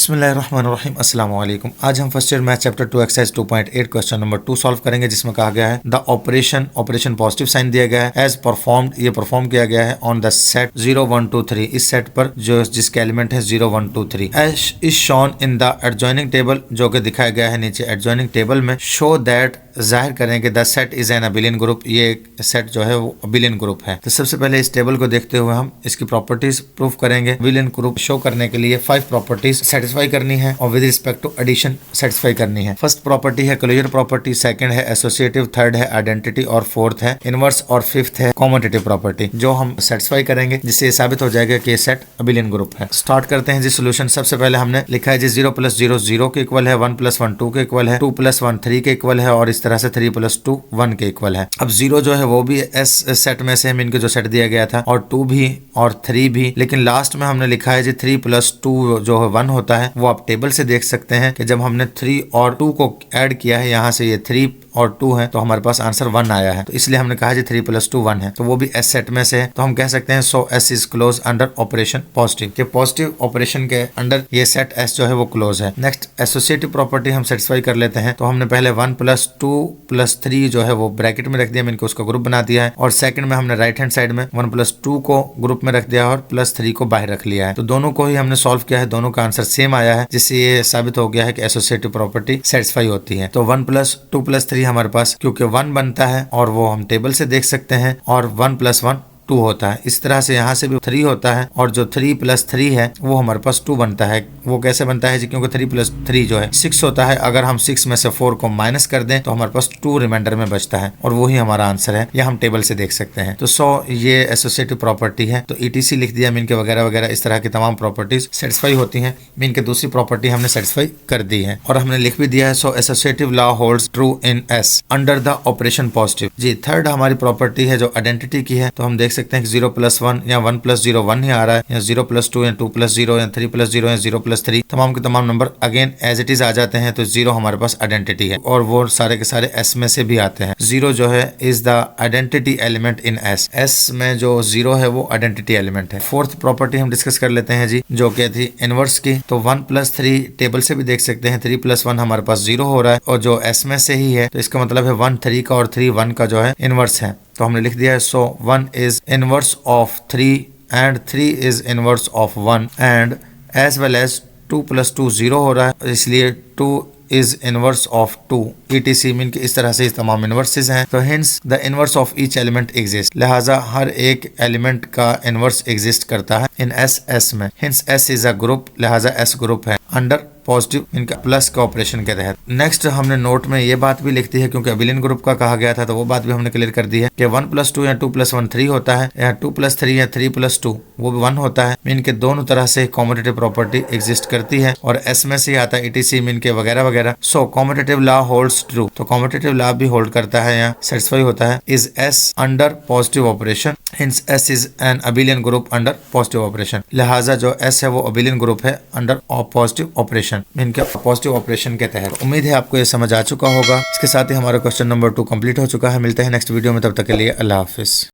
बिस्मिल्लाहिर्रहमानिर्रहीम अस्सलाम वालेकुम। आज हम first year math chapter 2 exercise 2.8 question number 2 solve करेंगे, जिसमें कहा गया है द ऑपरेशन पॉजिटिव साइन दिया गया है एज परफॉर्म्ड, ये परफॉर्म किया गया है ऑन द सेट 0 1 2 3, इस सेट पर जो जिसके एलिमेंट है 0 1 2 3 as is shown in the adjoining table, जो कि दिखाया गया है नीचे एडजॉइनिंग टेबल में। शो दैट, जाहिर करें कि the set is an abelian group, ये एक सेट जो है वो अबिलियन ग्रुप है। तो सबसे पहले इस टेबल को देखते हुए हम इसकी प्रॉपर्टीज प्रूफ करेंगे। अबिलियन ग्रुप शो करने के लिए 5 प्रॉपर्टीज सेटिस्फाई करनी है और with respect to addition satisfy करनी है। फर्स्ट प्रॉपर्टी है क्लोजर प्रॉपर्टी, सेकंड है एसोसिएटिव, थर्ड है आइडेंटिटी और फोर्थ है इनवर्स और फिफ्थ है कॉम्यूटेटिव प्रॉपर्टी, जो हम सेटिस्फाई करेंगे, जिससे ये साबित हो जाएगा कि ये सेट अबिलियन ग्रुप है। स्टार्ट करते हैं जी सोल्यूशन। सबसे पहले हमने लिखा है जी 0 + 0 0 के इक्वल है, 1 + 1 2 के इक्वल है, 2 + 1 3 के इक्वल है और इस तरह से 3 + 2 1 के इक्वल है। अब 0 जो है वो भी एस सेट में से हम इनके जो सेट दिया गया था, और 2 भी और 3 भी, लेकिन लास्ट में हमने लिखा है जी 3 + 2 जो है 1 होता है। वो आप टेबल से देख सकते हैं कि जब हमने 3 और 2 को ऐड किया है, यहाँ से ये 3 और 2 है, तो हमारे पास आंसर 1 आया है। तो इसलिए हमने कहा जी 3 + 2 1 है, तो वो भी एस सेट में से है। तो हम कह सकते हैं so S is close under operation positive, के पॉजिटिव ऑपरेशन के अंडर ये सेट एस जो है वो क्लोज है। नेक्स्ट एसोसिएटिव प्रॉपर्टी हम सेटिस्फाई कर लेते हैं। तो हमने पहले 1 + 2 + 3 जो है वो ब्रैकेट में रख दिया, मैंने उसका ग्रुप बना दिया है, और सेकंड में हमने राइट हैंड साइड में 1 + 2 को ग्रुप में रख दिया और +3 को बाहर रख लिया है। तो दोनों को ही हमने सॉल्व किया है, दोनों का आंसर सेम आया है, जिससे ये साबित हो गया है कि एसोसिएटिव प्रॉपर्टी सेटिस्फाई होती है। तो 1 + 2 + 3 हमारे पास क्योंकि 1 बनता है, और वो हम टेबल से देख सकते हैं, और 1 + 1 2 होता है। इस तरह से यहाँ से भी 3 होता है, और जो 3 + 3 है वो हमारे पास 2 बनता है। वो कैसे बनता है जी, क्योंकि 3 + 3 जो है 6 होता है। अगर हम 6 में से 4 को माइनस कर दें तो हमारे पास 2 रिमाइंडर में बचता है, और वही हमारा आंसर है। यह हम टेबल से देख सकते हैं। तो ये एसोसिएटिव प्रॉपर्टी है। तो ETC लिख दिया, मीन के वगैरह वगैरह, इस तरह की तमाम प्रॉपर्टीज सेटिस्फाई होती हैं। मीन के दूसरी प्रॉपर्टी हमने सेटिस्फाई कर दी है, और हमने लिख भी दिया है so associative law holds true in S under the operation positive. जी थर्ड हमारी प्रॉपर्टी है जो आइडेंटिटी की है। तो हम देख सकते हैं कि 0 + 1 या 1 + 0 1 ही आ रहा है, या 0 + 2 या 2 + 0 या 3 + 0 या 0 + 3, तमाम के तमाम number again as it is आ जाते हैं। तो 0 हमारे पास आइडेंटिटी है, और वो सारे के सारे एस में से भी आते हैं। 0 जो है is the identity element in S, S में जो 0 है वो आइडेंटिटी एलिमेंट है। फोर्थ प्रॉपर्टी हम डिस्कस कर लेते हैं जी, जो कि थी इनवर्स की। तो 1 + 3 टेबल से भी देख सकते हैं, 3 + 1 हमारे पास 0 हो रहा है, और जो एस में से ही है, तो इसका मतलब है 1 3 का और 3 1 का जो है इनवर्स है। तो हमने लिख दिया है so 1 is inverse of 3 and 3 is inverse of 1, and as well as 2 + 2 0 हो रहा है, इसलिए 2 is inverse of 2 ETC mean कि इस तरह से इस तमाम इनवर्सेस हैं। तो hence the inverse of each element exist, लिहाजा हर एक एलिमेंट का इनवर्स एग्जिस्ट करता है इन एस में। Hence S is a group, लिहाजा एस ग्रुप है अंडर पॉजिटिव इनका प्लस का ऑपरेशन के तहत। नेक्स्ट हमने नोट में ये बात भी लिख दी है, क्योंकि अबिलियन ग्रुप का कहा गया था, तो वो बात भी हमने क्लियर कर दी है कि 1 + 2 या 2 + 1 3 होता है, या 2 + 3 या 3 + 2 वो भी 1 होता है। मीन के दोनों तरह से कॉम्यूटेटिव प्रॉपर्टी एग्जिस्ट करती है, और एस में से आता है ETC मीन के वगैरह वगैरह। सो कॉम्यूटेटिव लॉ होल्ड्स ट्रू, तो कॉम्यूटेटिव लॉ भी होल्ड करता है, यहाँ सेटिस्फाई होता है। Is S under positive operation, hints S is an abelian group under positive operation, लिहाजा जो एस है वो अबिलियन ग्रुप है अंडर पॉजिटिव ऑपरेशन, मीन के पॉजिटिव ऑपरेशन के तहत। उम्मीद है आपको ये समझ आ चुका होगा। इसके साथ ही हमारा क्वेश्चन नंबर 2 कंप्लीट हो चुका है। मिलते हैं नेक्स्ट वीडियो में, तब तक के लिए अल्लाह हाफिज।